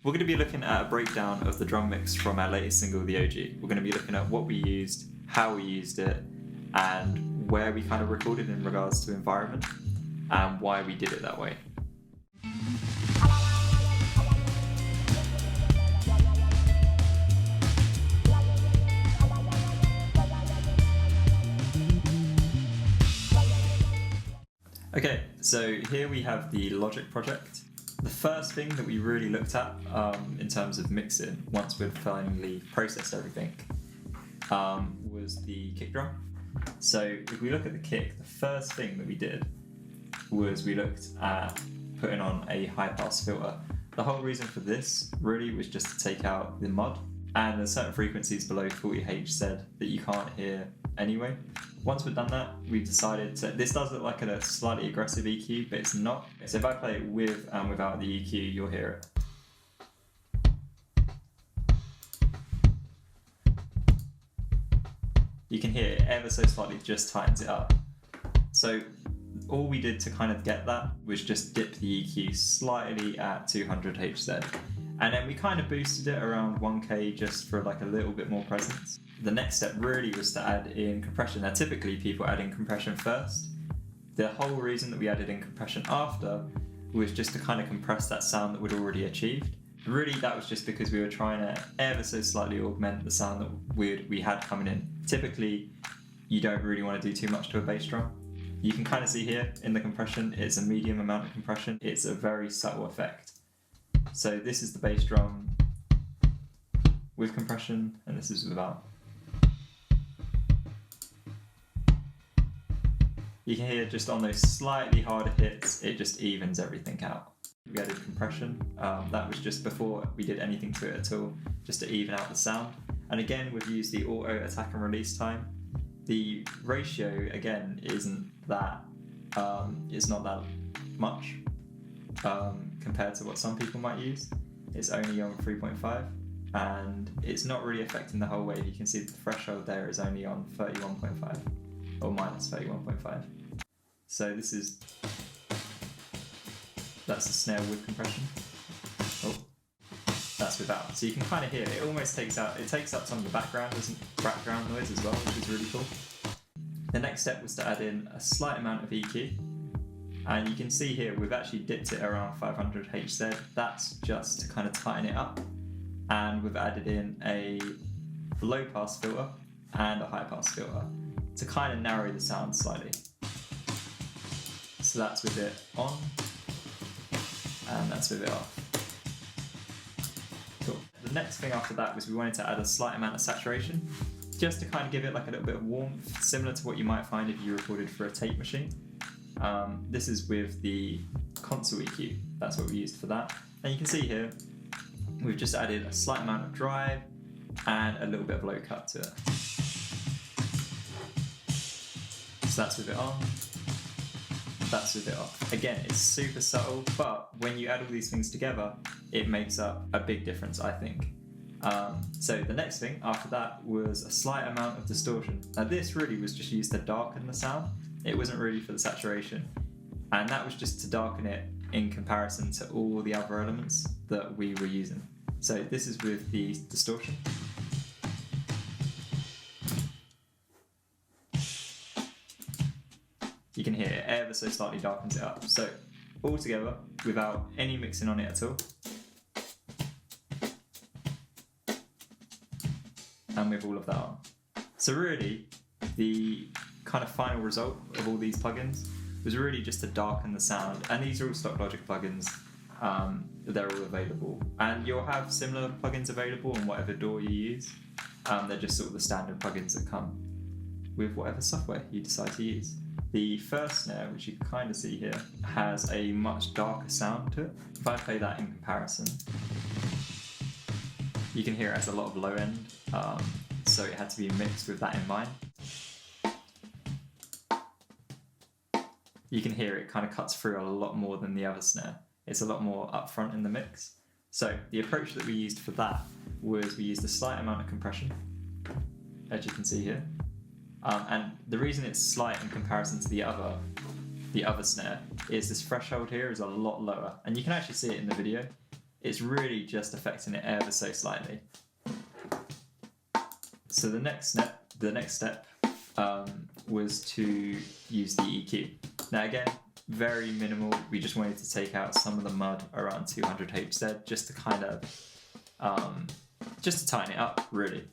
We're going to be looking at a breakdown of the drum mix from our latest single, The OG. We're going to be looking at what we used, how we used it, and where we kind of recorded in regards to environment, and why we did it that way. Okay, so here we have the Logic project. The first thing that we really looked at in terms of mixing, once we'd finally processed everything, was the kick drum. So if we look at the kick, the first thing that we did was we looked at putting on a high pass filter. The whole reason for this really was just to take out the mud, and there's certain frequencies below 40 Hz that you can't hear anyway. Once we've done that, we've decided to, this does look like a slightly aggressive EQ, but it's not. So if I play it with and without the EQ, you'll hear it. You can hear it ever so slightly, just tightens it up. So all we did to kind of get that was just dip the EQ slightly at 200 Hz. And then we kind of boosted it around 1K just for like a little bit more presence. The next step really was to add in compression. Now typically people add in compression first. The whole reason that we added in compression after was just to kind of compress that sound that we'd already achieved. Really that was just because we were trying to ever so slightly augment the sound that we had coming in. Typically you don't really want to do too much to a bass drum. You can kind of see here in the compression, it's a medium amount of compression. It's a very subtle effect. So this is the bass drum with compression, and this is without. You can hear just on those slightly harder hits, it just evens everything out. We added compression, that was just before we did anything to it at all, just to even out the sound. And again, we've used the auto attack and release time. The ratio, again, isn't that, it's not that much. Compared to what some people might use. It's only on 3.5 and it's not really affecting the whole wave. You can see the threshold there is only on 31.5 or minus 31.5. So that's the snare with compression. Oh, that's without. So you can kind of hear it. It almost takes up some of the background noise as well, which is really cool. The next step was to add in a slight amount of EQ. And you can see here, we've actually dipped it around 500 Hz. That's just to kind of tighten it up. And we've added in a low pass filter and a high pass filter to kind of narrow the sound slightly. So that's with it on, and that's with it off. Cool. The next thing after that was we wanted to add a slight amount of saturation, just to kind of give it like a little bit of warmth, similar to what you might find if you recorded for a tape machine. This is with the console EQ, that's what we used for that. And you can see here, we've just added a slight amount of drive and a little bit of low cut to it. So that's with it on, that's with it off. Again, it's super subtle, but when you add all these things together, it makes up a big difference, I think. So the next thing after that was a slight amount of distortion. Now this really was just used to darken the sound. It wasn't really for the saturation, and that was just to darken it in comparison to all the other elements that we were using. So this is with the distortion. You can hear it ever so slightly darkens it up. So all together, without any mixing on it at all. And with all of that on. So really, the kind of final result of all these plugins was really just to darken the sound, and these are all stock Logic plugins. They're all available, and you'll have similar plugins available on whatever DAW you use. They're just sort of the standard plugins that come with whatever software you decide to use. The first snare, which you can kind of see here, has a much darker sound to it. If I play that in comparison, you can hear it has a lot of low end, so it had to be mixed with that in mind. You can hear it kind of cuts through a lot more than the other snare. It's a lot more upfront in the mix. So the approach that we used for that was we used a slight amount of compression, as you can see here. And the reason it's slight in comparison to the other snare is this threshold here is a lot lower. And you can actually see it in the video. it's really just affecting it ever so slightly. So the next step was to use the EQ. Now again, very minimal. We just wanted to take out some of the mud around 200 Hz just to kind of, just to tighten it up really.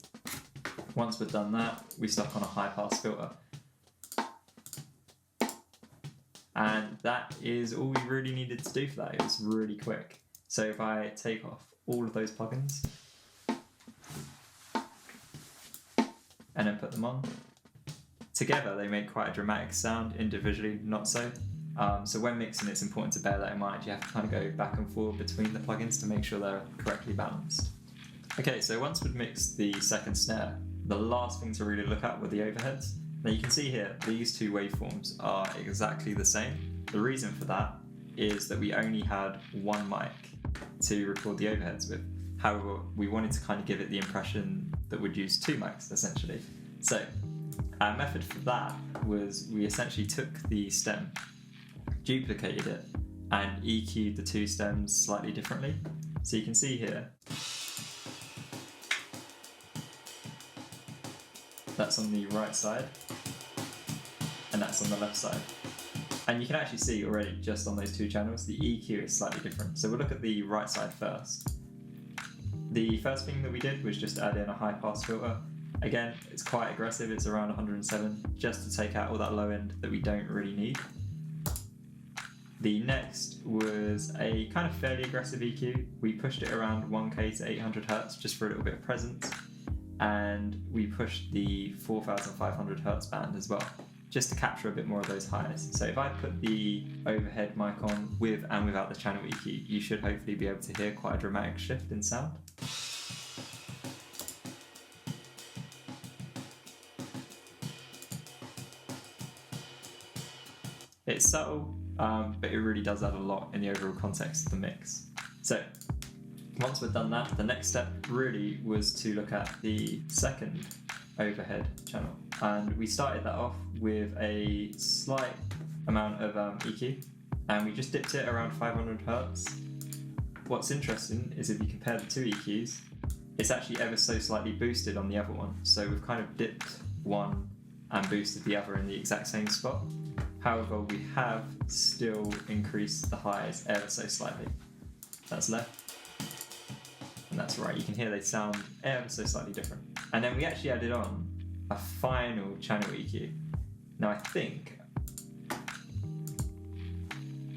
Once we've done that, we stuck on a high pass filter. And that is all we really needed to do for that. It was really quick. So if I take off all of those plugins and then put them on, together they make quite a dramatic sound, individually not so. So when mixing, it's important to bear that in mind. You have to kind of go back and forth between the plugins to make sure they're correctly balanced. Okay, so once we've mixed the second snare, the last thing to really look at were the overheads. Now you can see here, these two waveforms are exactly the same. The reason for that is that we only had one mic to record the overheads with. However, we wanted to kind of give it the impression that we'd use two mics, essentially. So our method for that was we essentially took the stem, duplicated it, and EQ'd the two stems slightly differently. So you can see here, that's on the right side, and that's on the left side. And you can actually see already, just on those two channels, the EQ is slightly different. So we'll look at the right side first. The first thing that we did was just add in a high pass filter. Again, it's quite aggressive, it's around 107, just to take out all that low end that we don't really need. The next was a kind of fairly aggressive EQ. We pushed it around 1K to 800 Hz just for a little bit of presence. And we pushed the 4500 Hz band as well, just to capture a bit more of those highs. So if I put the overhead mic on with and without the channel EQ, you should hopefully be able to hear quite a dramatic shift in sound. It's subtle, but it really does add a lot in the overall context of the mix. So once we've done that, the next step really was to look at the second overhead channel. And we started that off with a slight amount of EQ, and we just dipped it around 500 Hz. What's interesting is if you compare the two EQs, it's actually ever so slightly boosted on the other one. So we've kind of dipped one and boosted the other in the exact same spot. However, we have still increased the highs ever so slightly. That's left, and that's right. You can hear they sound ever so slightly different. And then we actually added on a final channel EQ. Now I think,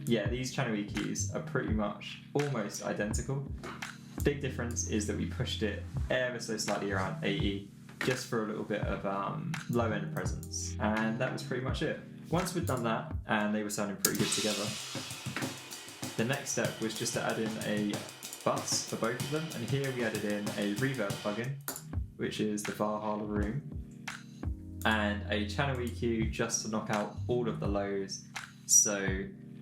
yeah, these channel EQs are pretty much almost identical. Big difference is that we pushed it ever so slightly around 80, just for a little bit of low end presence. And that was pretty much it. Once we'd done that, and they were sounding pretty good together, the next step was just to add in a bus for both of them. And here we added in a reverb plugin, which is the Valhalla Room, and a channel EQ just to knock out all of the lows, so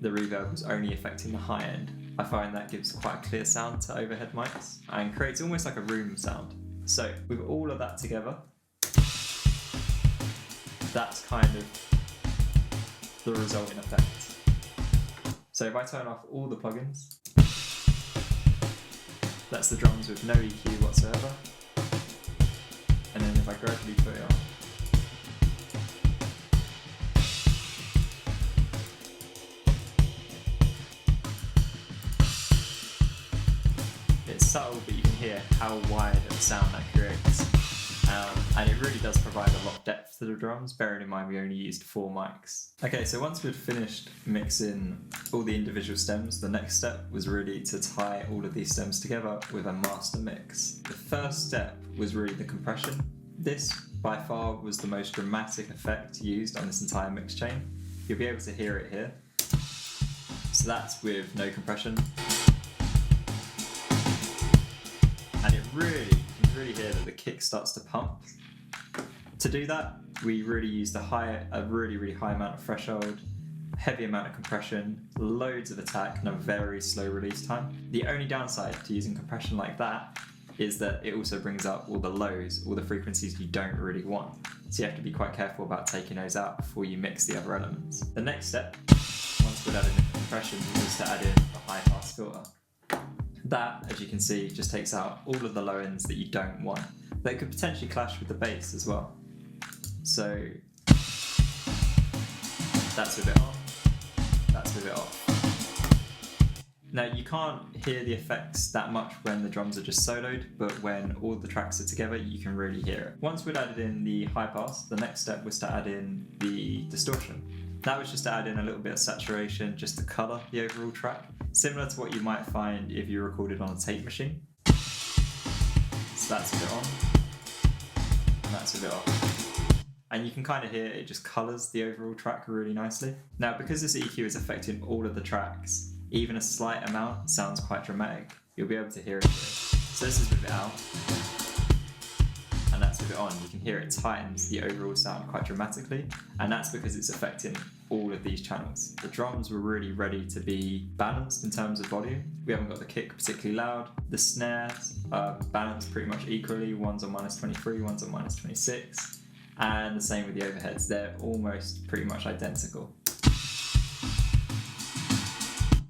the reverb was only affecting the high end. I find that gives quite a clear sound to overhead mics and creates almost like a room sound. So with all of that together, that's kind of the resulting effect. So if I turn off all the plugins, that's the drums with no EQ whatsoever. And then if I gradually put it on, it's subtle, but you can hear how wide of a sound that creates. And it really does provide a lot of depth to the drums, bearing in mind we only used 4 mics. Okay, so once we'd finished mixing all the individual stems, the next step was really to tie all of these stems together with a master mix. The first step was really the compression. This, by far, was the most dramatic effect used on this entire mix chain. You'll be able to hear it here. So that's with no compression. And it really, you can really hear that the kick starts to pump. To do that, we really used a really high amount of threshold, heavy amount of compression, loads of attack, and a very slow release time. The only downside to using compression like that is that it also brings up all the lows, all the frequencies you don't really want. So you have to be quite careful about taking those out before you mix the other elements. The next step, once we'd added in compression, was to add in a high pass filter. That, as you can see, just takes out all of the low ends that you don't want. That could potentially clash with the bass as well. So that's with it on, that's with it off. Now you can't hear the effects that much when the drums are just soloed, but when all the tracks are together, you can really hear it. Once we'd added in the high pass, the next step was to add in the distortion. That was just to add in a little bit of saturation just to colour the overall track, similar to what you might find if you recorded on a tape machine. So that's with it on, and that's with it off. And you can kind of hear it just colours the overall track really nicely. Now, because this EQ is affecting all of the tracks, even a slight amount sounds quite dramatic. You'll be able to hear it. So this is with it out, and that's with it on. You can hear it tightens the overall sound quite dramatically, and that's because it's affecting all of these channels. The drums were really ready to be balanced in terms of volume. We haven't got the kick particularly loud. The snares are balanced pretty much equally. One's on -23, one's on -26. And the same with the overheads. They're almost pretty much identical.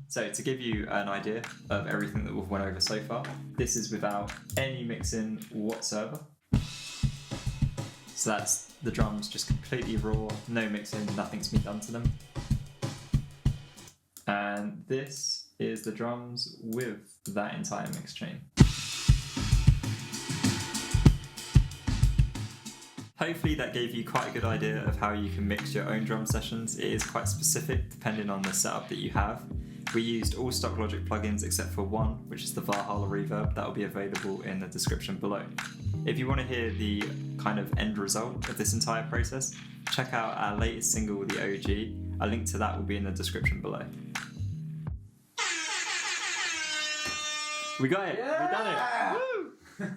So to give you an idea of everything that we've went over so far, this is without any mixing whatsoever. So that's the drums just completely raw, no mixing, nothing's been done to them. And this is the drums with that entire mix chain. Hopefully that gave you quite a good idea of how you can mix your own drum sessions. It is quite specific depending on the setup that you have. We used all stock Logic plugins except for one, which is the Valhalla Reverb. That will be available in the description below. If you want to hear the kind of end result of this entire process, check out our latest single, The OG. A link to that will be in the description below. We got it! Yeah! We done it! Woo!